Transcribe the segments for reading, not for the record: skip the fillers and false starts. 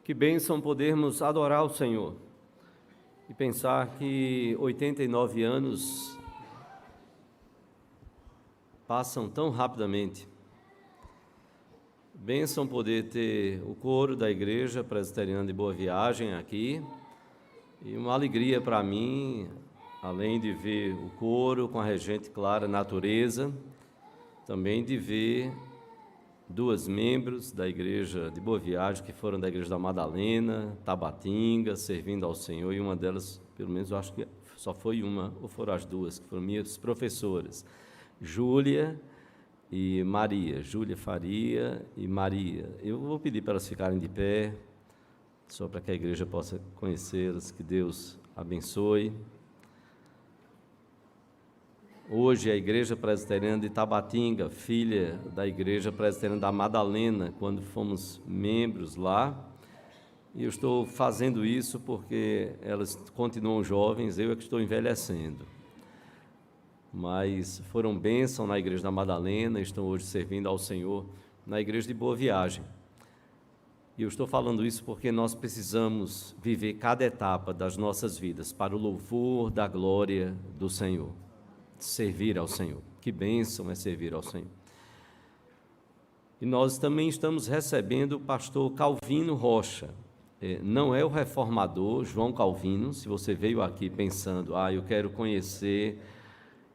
Que bênção podermos adorar o Senhor e pensar que 89 anos passam tão rapidamente. Bênção poder ter o coro da Igreja Presbiteriana de Boa Viagem aqui e uma alegria para mim, além de ver o coro com a regente Clara Natureza, também de ver duas membros da Igreja de Boa Viagem, que foram da Igreja da Madalena, Tabatinga, servindo ao Senhor, e uma delas, pelo menos eu acho que só foi uma, ou foram as duas, que foram minhas professoras, Júlia e Maria, Júlia Faria e Maria. Eu vou pedir para elas ficarem de pé, só para que a igreja possa conhecê-las, que Deus abençoe. Hoje a Igreja Presbiteriana de Tabatinga, filha da Igreja Presbiteriana da Madalena, quando fomos membros lá, e eu estou fazendo isso porque elas continuam jovens, eu é que estou envelhecendo. Mas foram bênção na Igreja da Madalena, estão hoje servindo ao Senhor na Igreja de Boa Viagem. E eu estou falando isso porque nós precisamos viver cada etapa das nossas vidas para o louvor da glória do Senhor. Servir ao Senhor. Que bênção é servir ao Senhor. E nós também estamos recebendo o pastor Calvino Rocha. Não é o reformador João Calvino. Se você veio aqui pensando, eu quero conhecer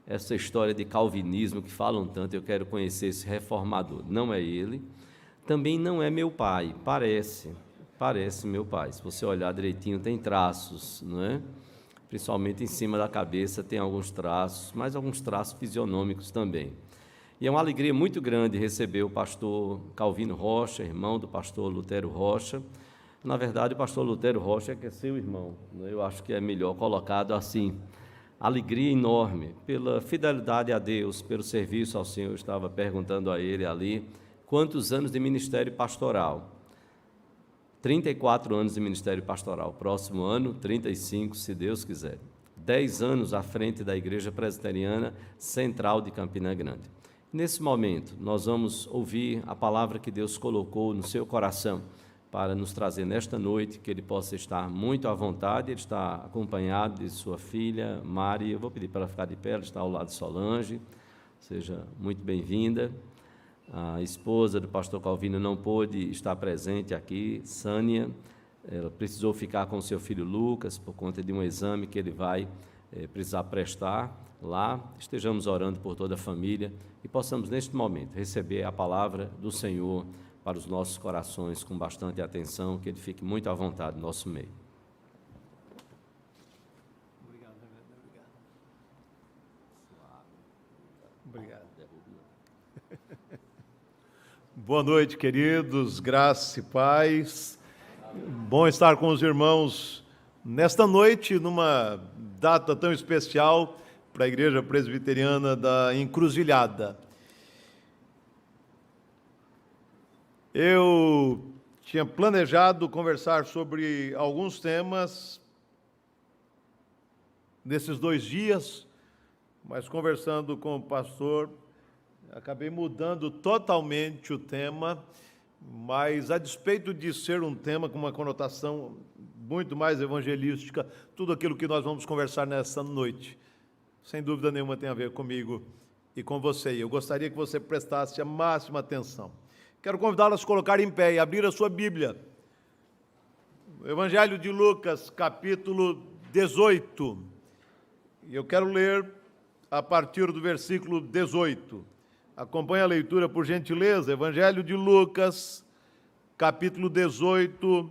essa história de calvinismo que falam tanto, eu quero conhecer esse reformador. Não é ele. Também não é meu pai. Parece meu pai. Se você olhar direitinho, tem traços, não é? Principalmente em cima da cabeça tem alguns traços, mas alguns traços fisionômicos também. E é uma alegria muito grande receber o pastor Calvino Rocha, irmão do pastor Lutero Rocha. Na verdade, o pastor Lutero Rocha é que é seu irmão, né? Eu acho que é melhor colocado assim. Alegria enorme pela fidelidade a Deus, pelo serviço ao Senhor. Eu estava perguntando a ele ali, quantos anos de ministério pastoral? 34 anos de ministério pastoral, próximo ano, 35, se Deus quiser. 10 anos à frente da Igreja Presbiteriana Central de Campina Grande. Nesse momento, nós vamos ouvir a palavra que Deus colocou no seu coração para nos trazer nesta noite, que ele possa estar muito à vontade. Ele está acompanhado de sua filha, Mari. Eu vou pedir para ela ficar de pé, ela está ao lado de Solange. Seja muito bem-vinda. A esposa do pastor Calvino não pôde estar presente aqui, Sânia, ela precisou ficar com seu filho Lucas, por conta de um exame que ele vai precisar prestar lá. Estejamos orando por toda a família e possamos, neste momento, receber a palavra do Senhor para os nossos corações com bastante atenção, que ele fique muito à vontade no nosso meio. Obrigado. Obrigado. Boa noite, queridos, graça e paz. Bom estar com os irmãos nesta noite, numa data tão especial para a Igreja Presbiteriana da Encruzilhada. Eu tinha planejado conversar sobre alguns temas nesses 2 dias, mas conversando com o pastor, acabei mudando totalmente o tema, mas a despeito de ser um tema com uma conotação muito mais evangelística, tudo aquilo que nós vamos conversar nessa noite, sem dúvida nenhuma tem a ver comigo e com você. Eu gostaria que você prestasse a máxima atenção. Quero convidá-lo a se colocar em pé e abrir a sua Bíblia. O Evangelho de Lucas, capítulo 18. E eu quero ler a partir do versículo 18. Acompanhe a leitura, por gentileza. Evangelho de Lucas, capítulo 18,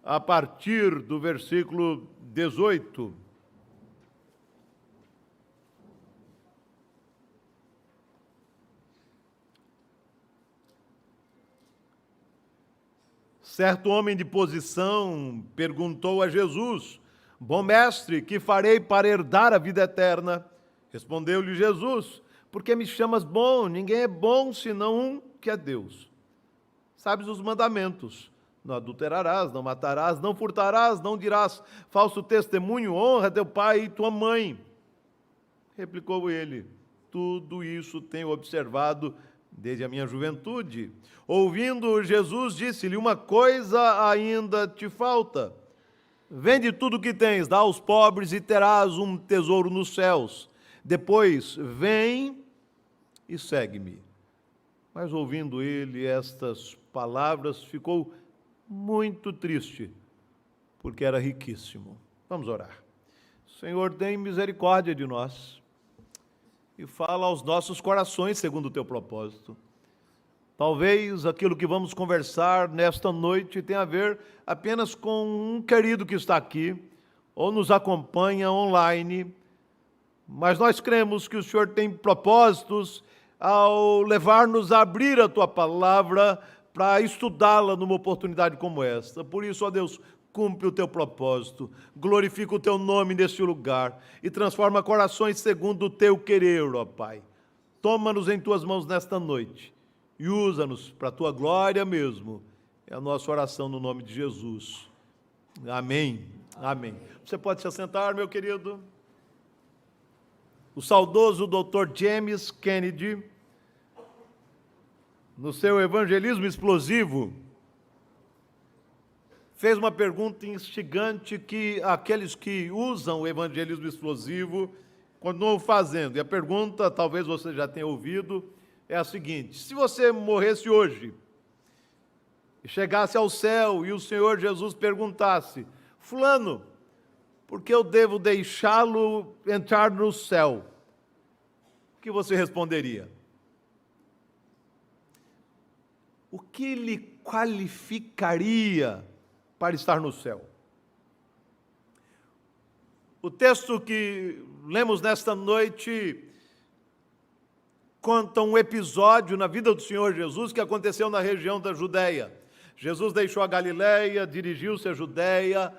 a partir do versículo 18. Certo homem de posição perguntou a Jesus: Bom mestre, que farei para herdar a vida eterna? Respondeu-lhe Jesus: Por que me chamas bom? Ninguém é bom senão um, que é Deus. Sabes os mandamentos: não adulterarás, não matarás, não furtarás, não dirás falso testemunho, honra teu pai e tua mãe. Replicou ele: Tudo isso tenho observado desde a minha juventude. Ouvindo Jesus, disse-lhe: uma coisa ainda te falta. Vende tudo o que tens, dá aos pobres e terás um tesouro nos céus. Depois, vem e segue-me. Mas ouvindo ele estas palavras, ficou muito triste, porque era riquíssimo. Vamos orar. Senhor, tem misericórdia de nós e fala aos nossos corações segundo o teu propósito. Talvez aquilo que vamos conversar nesta noite tenha a ver apenas com um querido que está aqui ou nos acompanha online, mas nós cremos que o Senhor tem propósitos ao levar-nos a abrir a tua palavra para estudá-la numa oportunidade como esta. Por isso, ó Deus, cumpre o teu propósito, glorifica o teu nome neste lugar e transforma corações segundo o teu querer, ó Pai. Toma-nos em tuas mãos nesta noite e usa-nos para a tua glória mesmo. É a nossa oração no nome de Jesus. Amém. Amém. Você pode se assentar, meu querido. O saudoso Dr. James Kennedy, no seu Evangelismo Explosivo, fez uma pergunta instigante que aqueles que usam o evangelismo explosivo continuam fazendo. E a pergunta, talvez você já tenha ouvido, é a seguinte: se você morresse hoje e chegasse ao céu e o Senhor Jesus perguntasse: fulano, por que eu devo deixá-lo entrar no céu? O que você responderia? O que lhe qualificaria para estar no céu? O texto que lemos nesta noite conta um episódio na vida do Senhor Jesus que aconteceu na região da Judéia. Jesus deixou a Galileia, dirigiu-se à Judéia.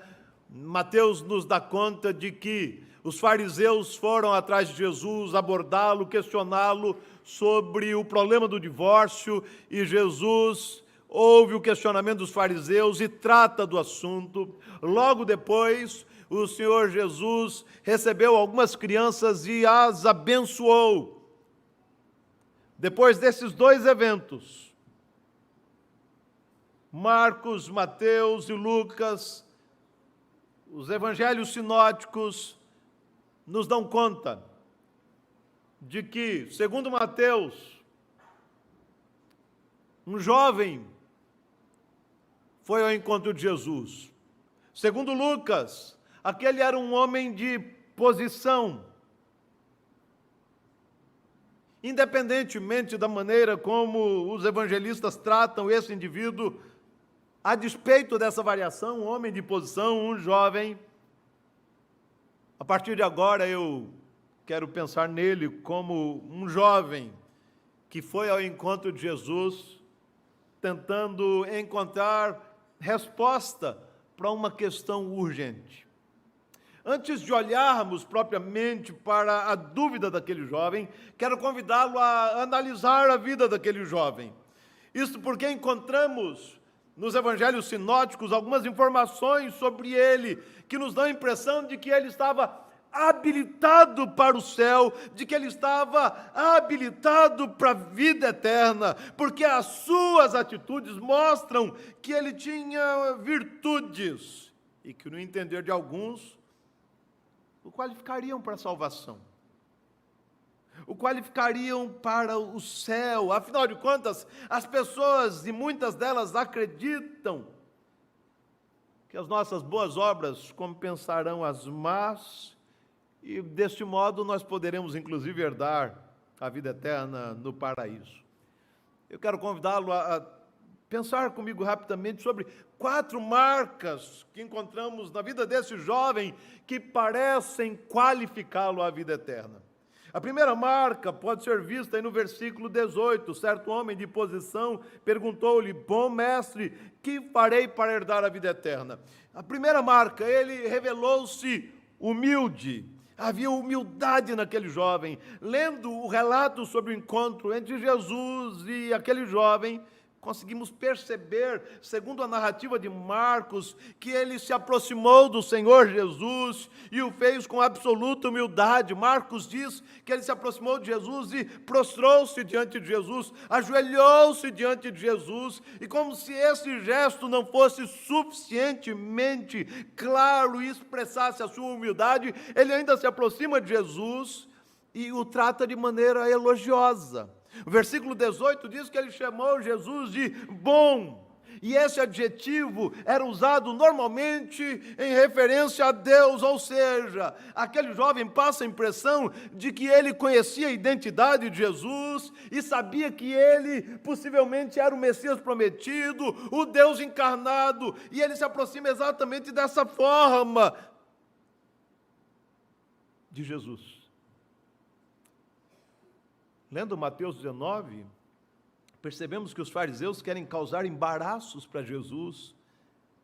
Mateus nos dá conta de que os fariseus foram atrás de Jesus, abordá-lo, questioná-lo sobre o problema do divórcio, e Jesus ouve o questionamento dos fariseus e trata do assunto. Logo depois, o Senhor Jesus recebeu algumas crianças e as abençoou. Depois desses dois eventos, Marcos, Mateus e Lucas, os evangelhos sinóticos, nos dão conta de que, segundo Mateus, um jovem foi ao encontro de Jesus. Segundo Lucas, aquele era um homem de posição. Independentemente da maneira como os evangelistas tratam esse indivíduo, a despeito dessa variação, um homem de posição, um jovem, a partir de agora eu quero pensar nele como um jovem que foi ao encontro de Jesus, tentando encontrar resposta para uma questão urgente. Antes de olharmos propriamente para a dúvida daquele jovem, quero convidá-lo a analisar a vida daquele jovem. Isso porque encontramos nos evangelhos sinóticos algumas informações sobre ele que nos dão a impressão de que ele estava habilitado para o céu, de que ele estava habilitado para a vida eterna, porque as suas atitudes mostram que ele tinha virtudes e que, no entender de alguns, o qualificariam para a salvação, o qualificariam para o céu. Afinal de contas, as pessoas, e muitas delas, acreditam que as nossas boas obras compensarão as más, e deste modo nós poderemos inclusive herdar a vida eterna no paraíso. Eu quero convidá-lo a pensar comigo rapidamente sobre 4 marcas que encontramos na vida desse jovem que parecem qualificá-lo à vida eterna. A primeira marca pode ser vista aí no versículo 18. Certo homem de posição perguntou-lhe: bom mestre, que farei para herdar a vida eterna? A primeira marca, ele revelou-se humilde. Havia humildade naquele jovem. Lendo o relato sobre o encontro entre Jesus e aquele jovem, conseguimos perceber, segundo a narrativa de Marcos, que ele se aproximou do Senhor Jesus e o fez com absoluta humildade. Marcos diz que ele se aproximou de Jesus e prostrou-se diante de Jesus, ajoelhou-se diante de Jesus, e como se esse gesto não fosse suficientemente claro e expressasse a sua humildade, ele ainda se aproxima de Jesus e o trata de maneira elogiosa. O versículo 18 diz que ele chamou Jesus de bom, e esse adjetivo era usado normalmente em referência a Deus, ou seja, aquele jovem passa a impressão de que ele conhecia a identidade de Jesus e sabia que ele possivelmente era o Messias prometido, o Deus encarnado, e ele se aproxima exatamente dessa forma de Jesus. Lendo Mateus 19, percebemos que os fariseus querem causar embaraços para Jesus.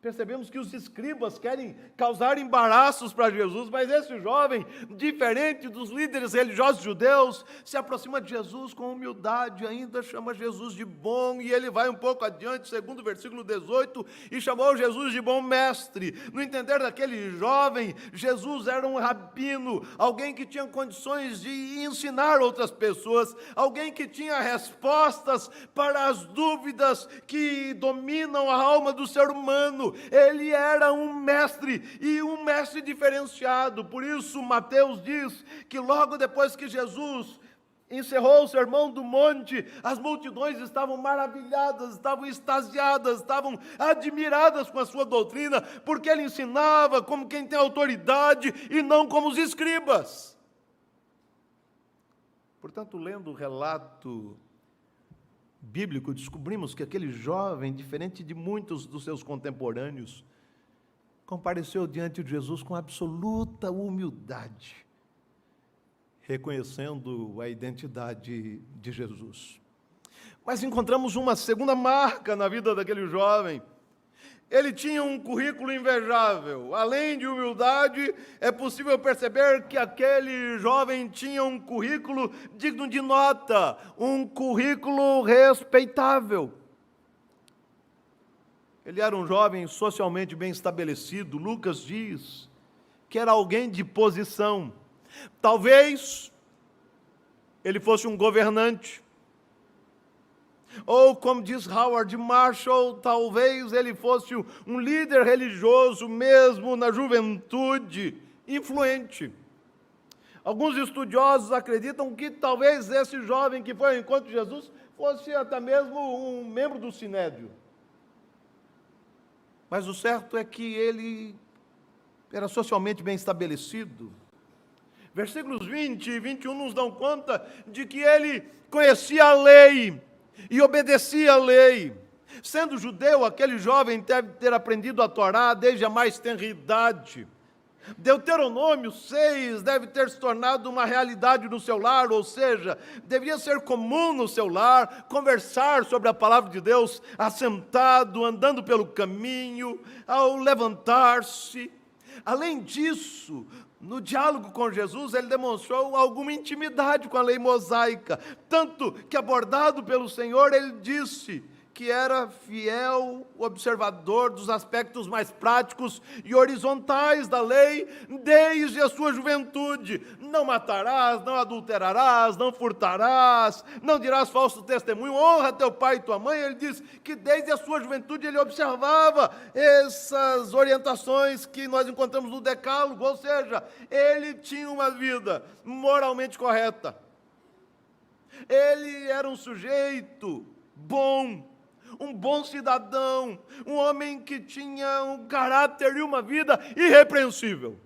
Percebemos que os escribas querem causar embaraços para Jesus, mas esse jovem, diferente dos líderes religiosos judeus, se aproxima de Jesus com humildade, ainda chama Jesus de bom, e ele vai um pouco adiante, segundo o versículo 18, e chamou Jesus de bom mestre. No entender daquele jovem, Jesus era um rabino, alguém que tinha condições de ensinar outras pessoas, alguém que tinha respostas para as dúvidas que dominam a alma do ser humano. Ele era um mestre, e um mestre diferenciado. Por isso Mateus diz que logo depois que Jesus encerrou o sermão do monte, as multidões estavam maravilhadas, estavam extasiadas, estavam admiradas com a sua doutrina, porque ele ensinava como quem tem autoridade e não como os escribas. Portanto, lendo o relato bíblico, descobrimos que aquele jovem, diferente de muitos dos seus contemporâneos, compareceu diante de Jesus com absoluta humildade, reconhecendo a identidade de Jesus. Mas encontramos uma segunda marca na vida daquele jovem. Ele tinha um currículo invejável. Além de humildade, é possível perceber que aquele jovem tinha um currículo digno de nota, um currículo respeitável. Ele era um jovem socialmente bem estabelecido. Lucas diz que era alguém de posição. Talvez ele fosse um governante. Ou, como diz Howard Marshall, talvez ele fosse um líder religioso mesmo na juventude, influente. Alguns estudiosos acreditam que talvez esse jovem que foi ao encontro de Jesus fosse até mesmo um membro do Sinédrio. Mas o certo é que ele era socialmente bem estabelecido. Versículos 20 e 21 nos dão conta de que ele conhecia a lei e obedecia a lei. Sendo judeu, aquele jovem deve ter aprendido a Torá desde a mais tenra idade. Deuteronômio 6 deve ter se tornado uma realidade no seu lar, ou seja, deveria ser comum no seu lar conversar sobre a palavra de Deus, assentado, andando pelo caminho, ao levantar-se. Além disso, no diálogo com Jesus, ele demonstrou alguma intimidade com a lei mosaica, tanto que, abordado pelo Senhor, ele disse que era fiel observador dos aspectos mais práticos e horizontais da lei desde a sua juventude. Não matarás, não adulterarás, não furtarás, não dirás falso testemunho, honra teu pai e tua mãe. Ele diz que desde a sua juventude ele observava essas orientações que nós encontramos no Decálogo, ou seja, ele tinha uma vida moralmente correta. Ele era um sujeito bom, um bom cidadão, um homem que tinha um caráter e uma vida irrepreensível.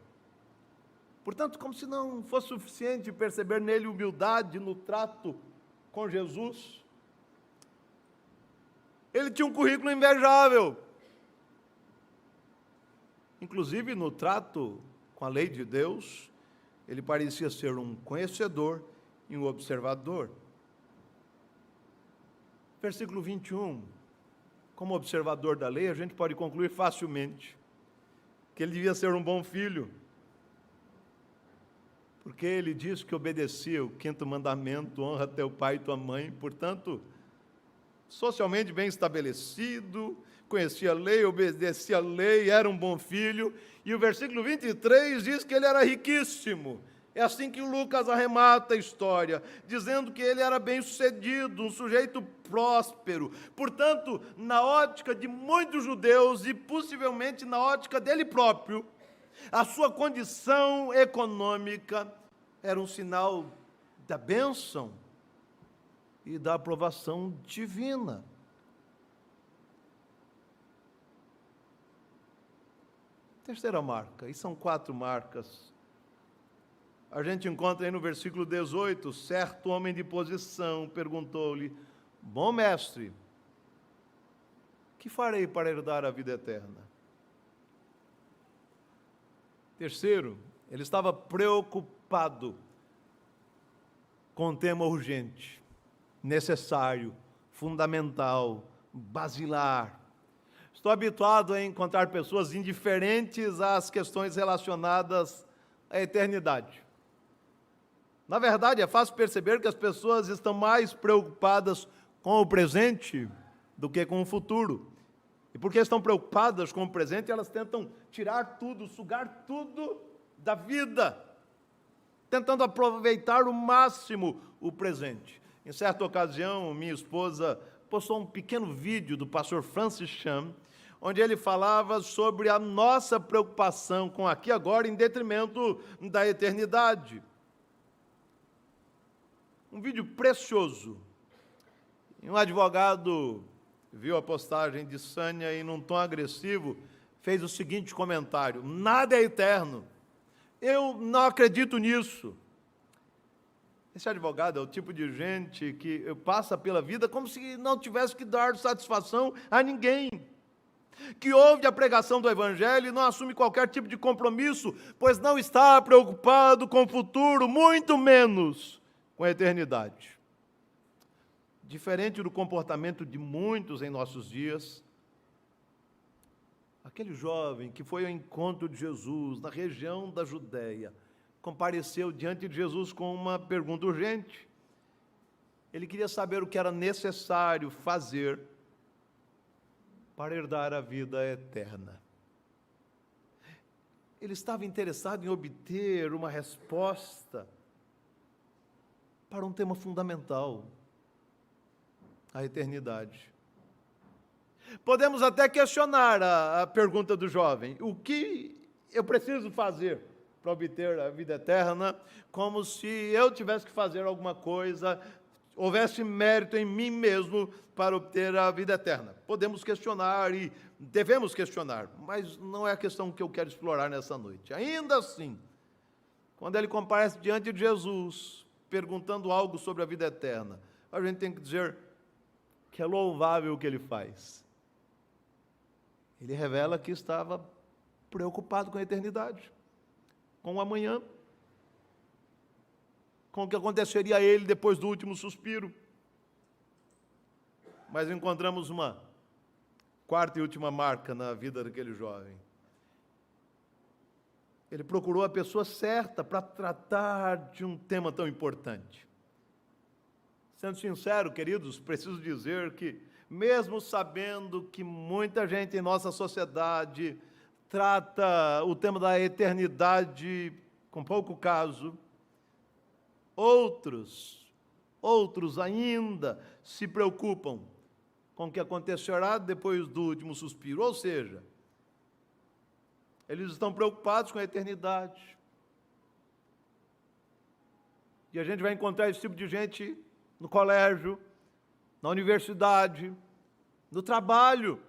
Portanto, como se não fosse suficiente perceber nele humildade no trato com Jesus, ele tinha um currículo invejável. Inclusive, no trato com a lei de Deus, ele parecia ser um conhecedor e um observador. Versículo 21, como observador da lei, a gente pode concluir facilmente que ele devia ser um bom filho, porque ele diz que obedecia o 5º mandamento, honra teu pai e tua mãe. Portanto, socialmente bem estabelecido, conhecia a lei, obedecia a lei, era um bom filho. E o versículo 23 diz que ele era riquíssimo. É assim que Lucas arremata a história, dizendo que ele era bem-sucedido, um sujeito próspero. Portanto, na ótica de muitos judeus e possivelmente na ótica dele próprio, a sua condição econômica era um sinal da bênção e da aprovação divina. Terceira marca, e são 4 marcas. A gente encontra aí no versículo 18, certo homem de posição perguntou-lhe: bom mestre, que farei para herdar a vida eterna? Terceiro, ele estava preocupado com um tema urgente, necessário, fundamental, basilar. Estou habituado a encontrar pessoas indiferentes às questões relacionadas à eternidade. Na verdade, é fácil perceber que as pessoas estão mais preocupadas com o presente do que com o futuro. E porque estão preocupadas com o presente, elas tentam tirar tudo, sugar tudo da vida, tentando aproveitar o máximo o presente. Em certa ocasião, minha esposa postou um pequeno vídeo do pastor Francis Chan, onde ele falava sobre a nossa preocupação com aqui e agora em detrimento da eternidade. Um vídeo precioso. E um advogado viu a postagem de Sânia e, num tom agressivo, fez o seguinte comentário: nada é eterno. Eu não acredito nisso. Esse advogado é o tipo de gente que passa pela vida como se não tivesse que dar satisfação a ninguém, que ouve a pregação do Evangelho e não assume qualquer tipo de compromisso, pois não está preocupado com o futuro, muito menos com a eternidade. Diferente do comportamento de muitos em nossos dias, aquele jovem que foi ao encontro de Jesus na região da Judéia, compareceu diante de Jesus com uma pergunta urgente. Ele queria saber o que era necessário fazer para herdar a vida eterna. Ele estava interessado em obter uma resposta para um tema fundamental, a eternidade. Podemos até questionar a pergunta do jovem: o que eu preciso fazer para obter a vida eterna? Como se eu tivesse que fazer alguma coisa, houvesse mérito em mim mesmo para obter a vida eterna. Podemos questionar e devemos questionar, mas não é a questão que eu quero explorar nessa noite. Ainda assim, quando ele comparece diante de Jesus, perguntando algo sobre a vida eterna, a gente tem que dizer que é louvável o que ele faz. Ele revela que estava preocupado com a eternidade, com o amanhã, com o que aconteceria a ele depois do último suspiro. Mas encontramos uma quarta e última marca na vida daquele jovem. Ele procurou a pessoa certa para tratar de um tema tão importante. Sendo sincero, queridos, preciso dizer que, mesmo sabendo que muita gente em nossa sociedade trata o tema da eternidade com pouco caso, outros ainda se preocupam com o que acontecerá depois do último suspiro. Ou seja, eles estão preocupados com a eternidade. E a gente vai encontrar esse tipo de gente no colégio, na universidade, no trabalho,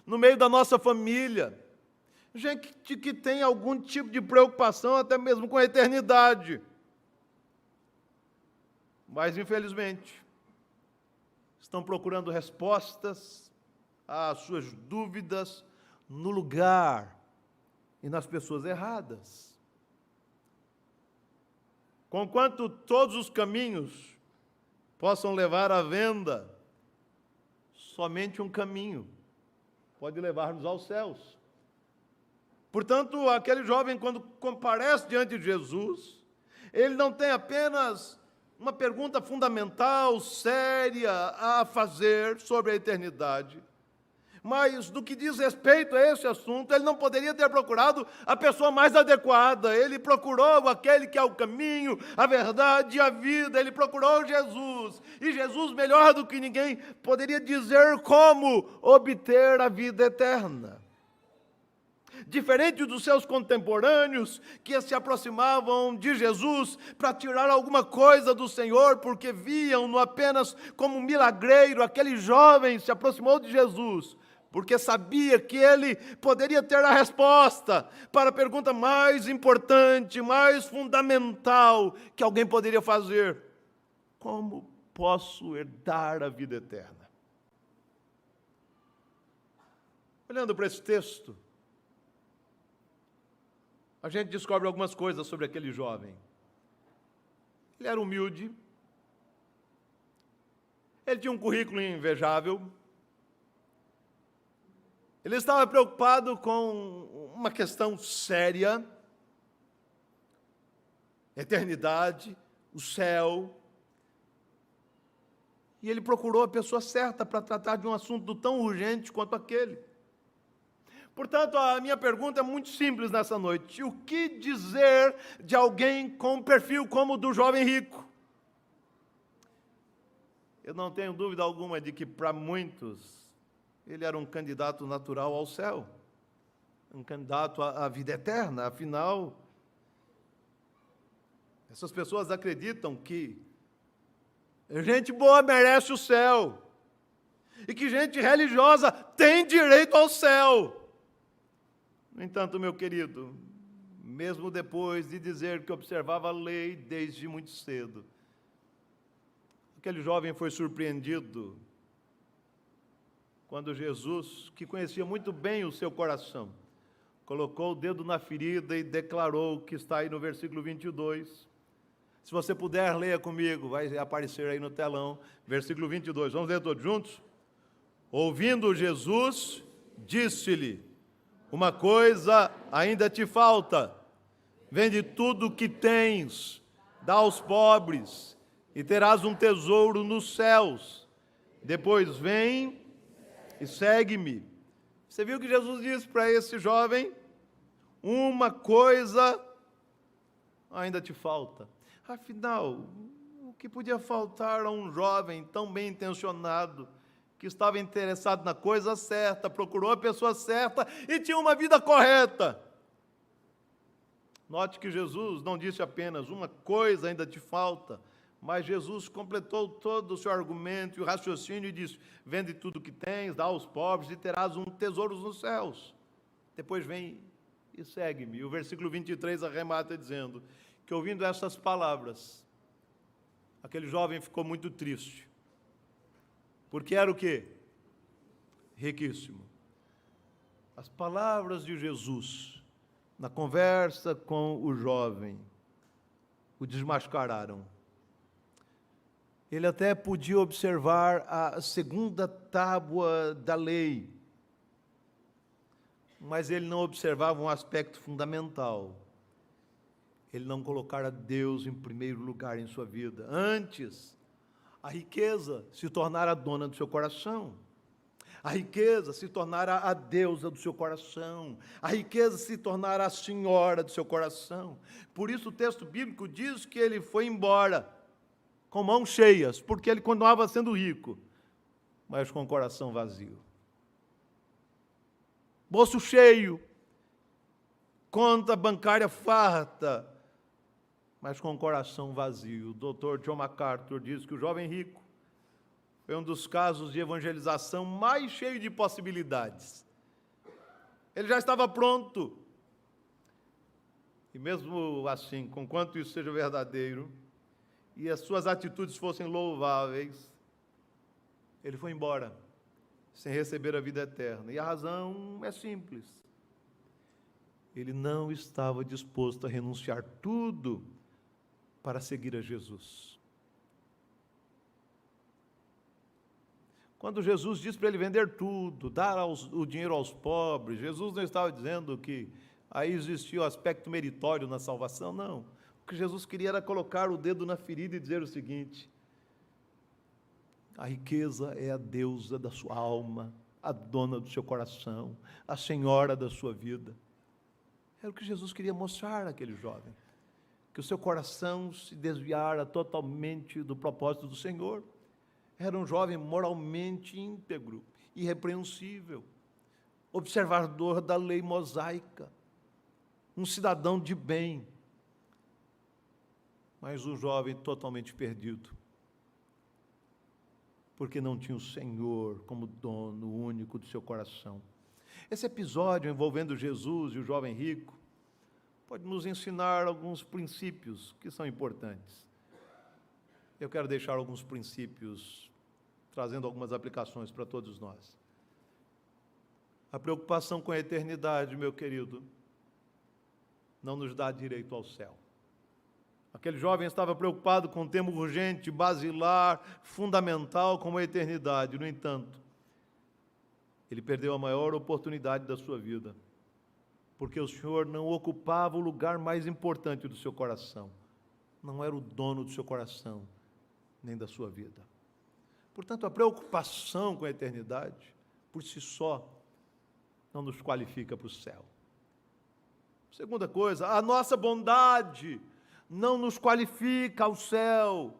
no meio da nossa família. Gente que tem algum tipo de preocupação até mesmo com a eternidade. Mas, infelizmente, estão procurando respostas às suas dúvidas no lugar e nas pessoas erradas. Conquanto todos os caminhos possam levar à venda, somente um caminho pode levar-nos aos céus. Portanto, aquele jovem, quando comparece diante de Jesus, ele não tem apenas uma pergunta fundamental, séria a fazer sobre a eternidade. Mas, no que diz respeito a esse assunto, ele não poderia ter procurado a pessoa mais adequada. Ele procurou aquele que é o caminho, a verdade e a vida. Ele procurou Jesus. E Jesus, melhor do que ninguém, poderia dizer como obter a vida eterna. Diferente dos seus contemporâneos que se aproximavam de Jesus para tirar alguma coisa do Senhor, porque viam-no apenas como um milagreiro, aquele jovem se aproximou de Jesus porque sabia que ele poderia ter a resposta para a pergunta mais importante, mais fundamental que alguém poderia fazer: como posso herdar a vida eterna? Olhando para esse texto, a gente descobre algumas coisas sobre aquele jovem. Ele era humilde, ele tinha um currículo invejável, ele estava preocupado com uma questão séria, eternidade, o céu, e ele procurou a pessoa certa para tratar de um assunto tão urgente quanto aquele. Portanto, a minha pergunta é muito simples nessa noite: o que dizer de alguém com um perfil como o do jovem rico? Eu não tenho dúvida alguma de que, para muitos, ele era um candidato natural ao céu, um candidato à vida eterna. Afinal, essas pessoas acreditam que gente boa merece o céu e que gente religiosa tem direito ao céu. No entanto, meu querido, mesmo depois de dizer que observava a lei desde muito cedo, aquele jovem foi surpreendido quando Jesus, que conhecia muito bem o seu coração, colocou o dedo na ferida e declarou o que está aí no versículo 22. Se você puder, leia comigo, vai aparecer aí no telão, versículo 22. Vamos ler todos juntos? Ouvindo Jesus, disse-lhe: uma coisa ainda te falta, vende tudo o que tens, dá aos pobres, e terás um tesouro nos céus. Depois vem e segue-me. Você viu que Jesus disse para esse jovem? Uma coisa ainda te falta. Afinal, o que podia faltar a um jovem tão bem intencionado, que estava interessado na coisa certa, procurou a pessoa certa e tinha uma vida correta? Note que Jesus não disse apenas uma coisa ainda te falta, mas Jesus completou todo o seu argumento e o raciocínio e disse: vende tudo o que tens, dá aos pobres e terás um tesouro nos céus. Depois vem e segue-me. O versículo 23 arremata dizendo que, ouvindo essas palavras, aquele jovem ficou muito triste. Porque era o quê? Riquíssimo. As palavras de Jesus, na conversa com o jovem, o desmascararam. Ele até podia observar a segunda tábua da lei, mas ele não observava um aspecto fundamental. Ele não colocara Deus em primeiro lugar em sua vida. Antes, a riqueza se tornara a dona do seu coração. A riqueza se tornara a deusa do seu coração. A riqueza se tornara a senhora do seu coração. Por isso o texto bíblico diz que ele foi embora com mãos cheias, porque ele continuava sendo rico, mas com o coração vazio. Bolso cheio, conta bancária farta, mas com o coração vazio. O doutor John MacArthur diz que o jovem rico foi um dos casos de evangelização mais cheio de possibilidades. Ele já estava pronto. E mesmo assim, conquanto isso seja verdadeiro, e as suas atitudes fossem louváveis, ele foi embora, sem receber a vida eterna. E a razão é simples. Ele não estava disposto a renunciar tudo para seguir a Jesus. Quando Jesus disse para ele vender tudo, dar o dinheiro aos pobres, Jesus não estava dizendo que aí existia o aspecto meritório na salvação, não. O que Jesus queria era colocar o dedo na ferida e dizer o seguinte: a riqueza é a deusa da sua alma, a dona do seu coração, a senhora da sua vida. Era o que Jesus queria mostrar àquele jovem, que o seu coração se desviara totalmente do propósito do Senhor. Era um jovem moralmente íntegro, irrepreensível, observador da lei mosaica, um cidadão de bem, mas um jovem totalmente perdido, porque não tinha o Senhor como dono único do seu coração. Esse episódio envolvendo Jesus e o jovem rico pode nos ensinar alguns princípios que são importantes. Eu quero deixar alguns princípios, trazendo algumas aplicações para todos nós. A preocupação com a eternidade, meu querido, não nos dá direito ao céu. Aquele jovem estava preocupado com um tema urgente, basilar, fundamental, como a eternidade. No entanto, ele perdeu a maior oportunidade da sua vida, porque o Senhor não ocupava o lugar mais importante do seu coração. Não era o dono do seu coração, nem da sua vida. Portanto, a preocupação com a eternidade, por si só, não nos qualifica para o céu. Segunda coisa, a nossa bondade não nos qualifica ao céu.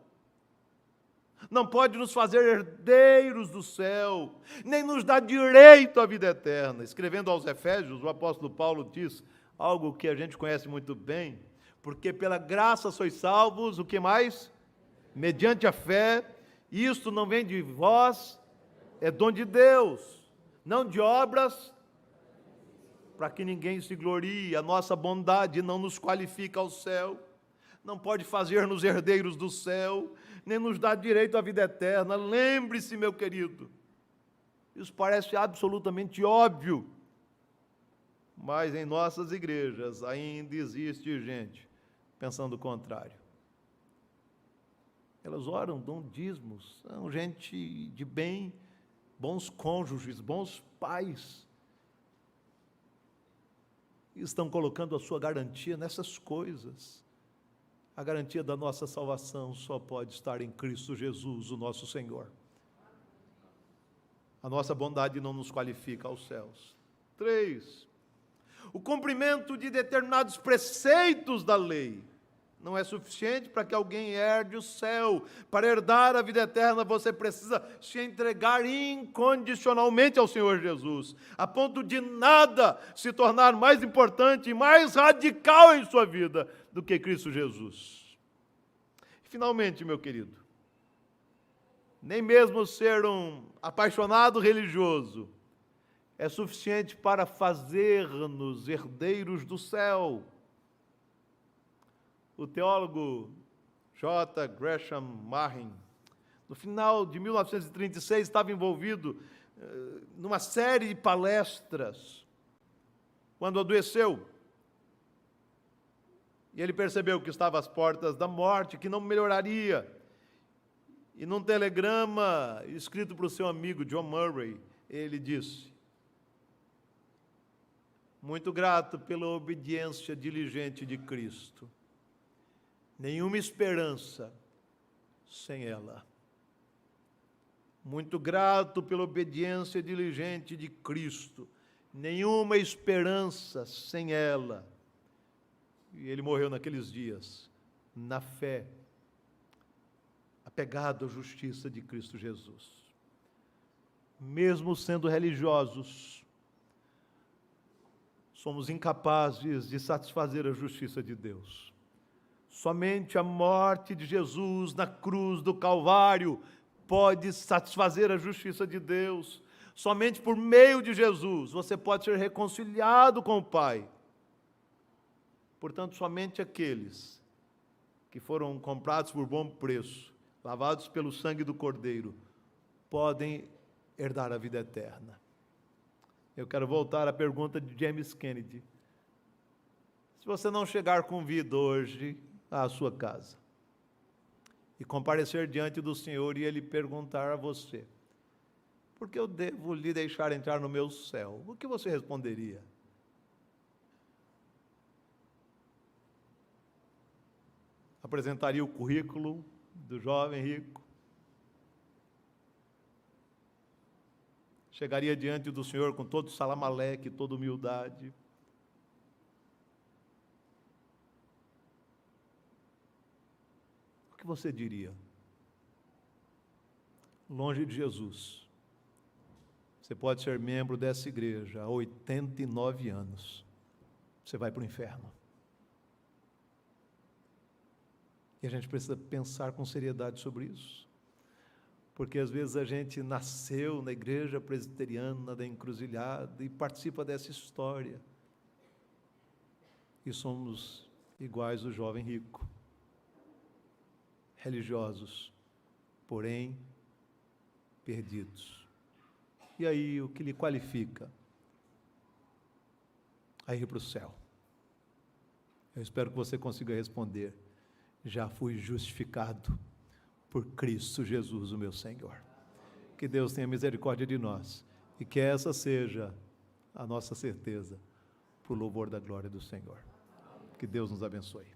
Não pode nos fazer herdeiros do céu, nem nos dá direito à vida eterna. Escrevendo aos Efésios, o apóstolo Paulo diz algo que a gente conhece muito bem: porque pela graça sois salvos, o que mais? Mediante a fé. Isto não vem de vós, é dom de Deus, não de obras, para que ninguém se glorie. A nossa bondade não nos qualifica ao céu, não pode fazer-nos herdeiros do céu, nem nos dá direito à vida eterna. Lembre-se, meu querido, isso parece absolutamente óbvio, mas em nossas igrejas ainda existe gente pensando o contrário. Elas oram, dão dízimos, são gente de bem, bons cônjuges, bons pais, e estão colocando a sua garantia nessas coisas. A garantia da nossa salvação só pode estar em Cristo Jesus, o nosso Senhor. A nossa bondade não nos qualifica aos céus. 3. O cumprimento de determinados preceitos da lei não é suficiente para que alguém herde o céu. Para herdar a vida eterna, você precisa se entregar incondicionalmente ao Senhor Jesus, a ponto de nada se tornar mais importante e mais radical em sua vida do que Cristo Jesus. Finalmente, meu querido, nem mesmo ser um apaixonado religioso é suficiente para fazer-nos herdeiros do céu. O teólogo J. Gresham Machen, no final de 1936, estava envolvido numa série de palestras, quando adoeceu. E ele percebeu que estava às portas da morte, que não melhoraria. E num telegrama escrito para o seu amigo John Murray, ele disse: muito grato pela obediência diligente de Cristo. Nenhuma esperança sem ela. Muito grato pela obediência diligente de Cristo. Nenhuma esperança sem ela. E ele morreu naqueles dias, na fé, apegado à justiça de Cristo Jesus. Mesmo sendo religiosos, somos incapazes de satisfazer a justiça de Deus. Somente a morte de Jesus na cruz do Calvário pode satisfazer a justiça de Deus. Somente por meio de Jesus você pode ser reconciliado com o Pai. Portanto, somente aqueles que foram comprados por bom preço, lavados pelo sangue do Cordeiro, podem herdar a vida eterna. Eu quero voltar à pergunta de James Kennedy. Se você não chegar com vida hoje à sua casa e comparecer diante do Senhor e Ele perguntar a você: por que eu devo lhe deixar entrar no meu céu? O que você responderia? apresentaria o currículo do jovem rico, chegaria diante do Senhor com todo salamaleque, toda humildade. O que você diria? Longe de Jesus. Você pode ser membro dessa igreja há 89 anos. Você vai para o inferno. E a gente precisa pensar com seriedade sobre isso. Porque às vezes a gente nasceu na igreja presbiteriana da Encruzilhada e participa dessa história. E somos iguais ao jovem rico. Religiosos, porém perdidos. E aí o que lhe qualifica? A ir para o céu. Eu espero que você consiga responder: já fui justificado por Cristo Jesus, o meu Senhor. Que Deus tenha misericórdia de nós e que essa seja a nossa certeza, para o louvor da glória do Senhor. Que Deus nos abençoe.